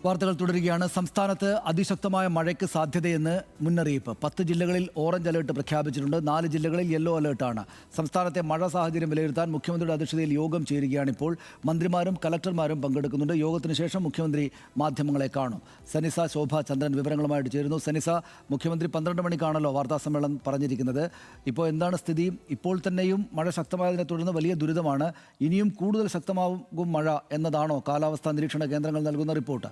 വാർത്തകൾ തുടരുകയാണ്. സംസ്ഥാനത്ത് അതിശക്തമായ മഴയ്ക്ക് സാധ്യതയെന്ന് മുന്നറിയിപ്പ്. 10 ജില്ലകളിൽ ഓറഞ്ച് അലേർട്ട് പ്രഖ്യാപിച്ചിട്ടുണ്ട്. 4 ജില്ലകളിൽ യെല്ലോ അലേർട്ടാണ്. സംസ്ഥാനത്തെ മഴ സാഹചര്യം വിലയിരുത്താൻ മുഖ്യമന്ത്രിയുടെ അധ്യക്ഷതയിൽ യോഗം ചേരുകയാണിപ്പോൾ. മന്ത്രിമാരും കലക്ടർമാരും പങ്കെടുക്കുന്നുണ്ട്. യോഗത്തിന് ശേഷം മുഖ്യമന്ത്രി മാധ്യമങ്ങളെ കാണും. സനിസ ശോഭ ചന്ദ്രൻ വിവരങ്ങളുമായിട്ട് ചേരുന്നു. സനിസ, മുഖ്യമന്ത്രി 12 മണിക്കാണല്ലോ വാർത്താസമ്മേളനം പറഞ്ഞിരിക്കുന്നത്. ഇപ്പോൾ എന്താണ് സ്ഥിതി? ഇപ്പോൾ തന്നെയും മഴ ശക്തമായതിനെ തുടർന്ന് വലിയ ദുരിതമാണ്. ഇനിയും കൂടുതൽ ശക്തമാകും മഴ എന്നതാണോ കാലാവസ്ഥാ നിരീക്ഷണ കേന്ദ്രങ്ങൾ നൽകുന്ന റിപ്പോർട്ട്?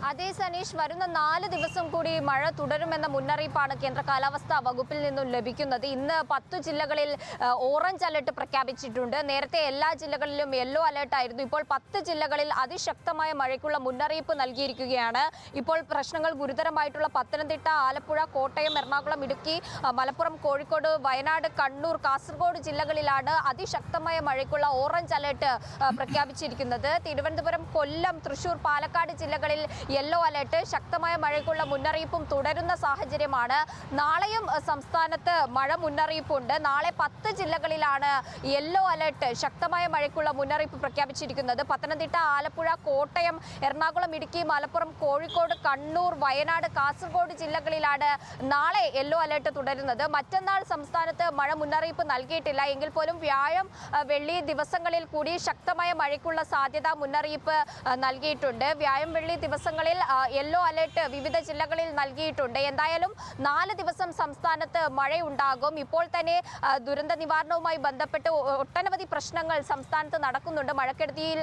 അതേ സനീഷ്, വരുന്ന 4 ദിവസം കൂടി മഴ തുടരുമെന്ന മുന്നറിയിപ്പാണ് കേന്ദ്ര കാലാവസ്ഥാ വകുപ്പിൽ നിന്നും ലഭിക്കുന്നത്. ഇന്ന് 10 ജില്ലകളിൽ ഓറഞ്ച് അലർട്ട് പ്രഖ്യാപിച്ചിട്ടുണ്ട്. നേരത്തെ എല്ലാ ജില്ലകളിലും യെല്ലോ അലർട്ട് ആയിരുന്നു. ഇപ്പോൾ 10 ജില്ലകളിൽ അതിശക്തമായ മഴയ്ക്കുള്ള മുന്നറിയിപ്പ് നൽകിയിരിക്കുകയാണ്. ഇപ്പോൾ പ്രശ്നങ്ങൾ ഗുരുതരമായിട്ടുള്ള പത്തനംതിട്ട, ആലപ്പുഴ, കോട്ടയം, എറണാകുളം, ഇടുക്കി, മലപ്പുറം, കോഴിക്കോട്, വയനാട്, കണ്ണൂർ, കാസർഗോഡ് ജില്ലകളിലാണ് അതിശക്തമായ മഴയ്ക്കുള്ള ഓറഞ്ച് അലർട്ട് പ്രഖ്യാപിച്ചിരിക്കുന്നത്. തിരുവനന്തപുരം, കൊല്ലം, തൃശൂർ, പാലക്കാട് ജില്ലകളിൽ യെല്ലോ അലർട്ട്. ശക്തമായ മഴയ്ക്കുള്ള മുന്നറിയിപ്പും തുടരുന്ന സാഹചര്യമാണ്. നാളെയും സംസ്ഥാനത്ത് മഴ മുന്നറിയിപ്പുണ്ട്. നാളെ 10 ജില്ലകളിലാണ് യെല്ലോ അലർട്ട്, ശക്തമായ മഴയ്ക്കുള്ള മുന്നറിയിപ്പ് പ്രഖ്യാപിച്ചിരിക്കുന്നത്. പത്തനംതിട്ട, ആലപ്പുഴ, കോട്ടയം, എറണാകുളം, ഇടുക്കി, മലപ്പുറം, കോഴിക്കോട്, കണ്ണൂർ, വയനാട്, കാസർഗോഡ് ജില്ലകളിലാണ് നാളെ യെല്ലോ അലർട്ട് തുടരുന്നത്. മറ്റന്നാൾ സംസ്ഥാനത്ത് മഴ മുന്നറിയിപ്പ് നൽകിയിട്ടില്ല. എങ്കിൽ പോലും വ്യാഴം, വെള്ളി ദിവസങ്ങളിൽ കൂടി ശക്തമായ മഴയ്ക്കുള്ള സാധ്യത മുന്നറിയിപ്പ് നൽകിയിട്ടുണ്ട്. വ്യാഴം, വെള്ളി ദിവസങ്ങളിൽ യെല്ലോ അലർട്ട് വിവിധ ജില്ലകളിൽ നൽകിയിട്ടുണ്ട്. എന്തായാലും 4 ദിവസം സംസ്ഥാനത്ത് മഴയുണ്ടാകും. ഇപ്പോൾ തന്നെ ദുരന്ത നിവാരണവുമായി ബന്ധപ്പെട്ട് ഒട്ടനവധി പ്രശ്നങ്ങൾ സംസ്ഥാനത്ത് നടക്കുന്നുണ്ട്. മഴക്കെടുതിയിൽ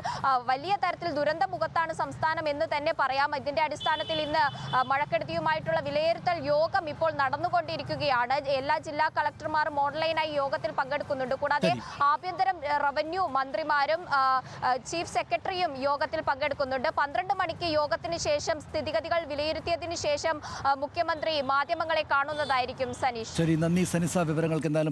വലിയ തരത്തിൽ ദുരന്ത മുഖത്താണ് സംസ്ഥാനം എന്ന് തന്നെ പറയാം. ഇതിന്റെ അടിസ്ഥാനത്തിൽ ഇന്ന് മഴക്കെടുതിയുമായിട്ടുള്ള വിലയിരുത്തൽ യോഗം ഇപ്പോൾ നടന്നുകൊണ്ടിരിക്കുകയാണ്. എല്ലാ ജില്ലാ കളക്ടർമാരും ഓൺലൈനായി യോഗത്തിൽ പങ്കെടുക്കുന്നുണ്ട്. കൂടാതെ ആഭ്യന്തരം, റവന്യൂ മന്ത്രിമാരും ചീഫ് സെക്രട്ടറിയും യോഗത്തിൽ പങ്കെടുക്കുന്നുണ്ട്. 12 മണിക്ക് യോഗത്തിന് ശേഷം സ്ഥിതിഗതികൾ വിലയിരുത്തിയതിനു ശേഷം മുഖ്യമന്ത്രി മാധ്യമങ്ങളെ കാണുന്നതായിരിക്കും. സനീഷ്, ശരി, നന്ദി സനിസ, വിവരങ്ങൾക്ക് എന്തായാലും